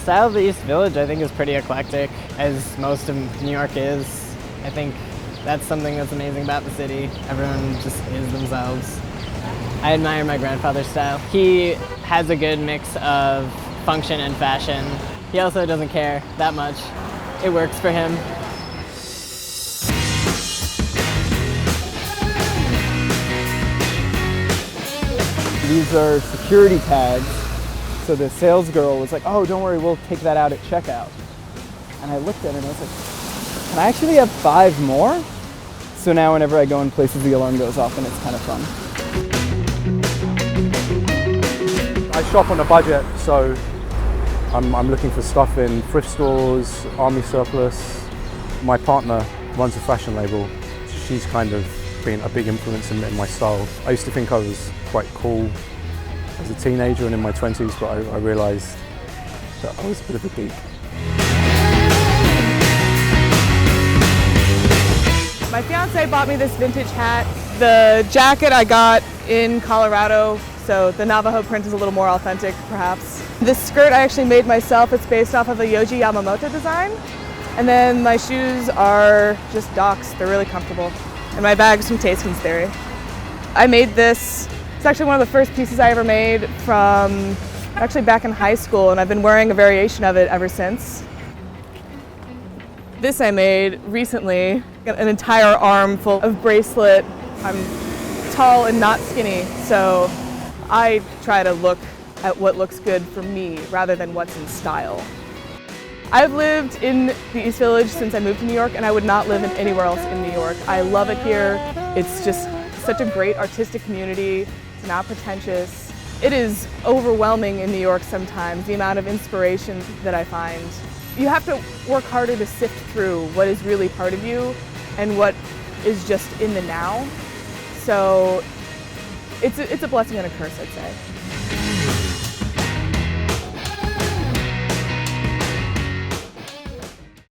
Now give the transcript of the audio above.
style of the East Village, I think, is pretty eclectic, as most of New York is. I think that's something that's amazing about the city. Everyone just is themselves. I admire my grandfather's style. He has a good mix of function and fashion. He also doesn't care that much. It works for him. These are security tags. So the sales girl was like, oh, don't worry, we'll take that out at checkout. And I looked at it and I was like, can I actually have 5 more? So now whenever I go in places, the alarm goes off and it's kind of fun. I shop on a budget, so I'm looking for stuff in thrift stores, army surplus. My partner runs a fashion label. She's kind of been a big influence in my style. I used to think I was quite cool as a teenager and in my 20s, but I realised that I was a bit of a geek. My fiance bought me this vintage hat. The jacket I got in Colorado, so the Navajo print is a little more authentic, perhaps. This skirt I actually made myself. It's based off of a Yohji Yamamoto design. And then my shoes are just Docs. They're really comfortable. And my bag's from Taskin's Theory. I made this. It's actually one of the first pieces I ever made from actually back in high school, and I've been wearing a variation of it ever since. This I made recently, an entire arm full of bracelet. I'm tall and not skinny, so I try to look at what looks good for me rather than what's in style. I've lived in the East Village since I moved to New York, and I would not live in anywhere else in New York. I love it here. It's just such a great artistic community. It's not pretentious. It is overwhelming in New York sometimes, the amount of inspiration that I find. You have to work harder to sift through what is really part of you and what is just in the now. So it's a blessing and a curse, I'd say.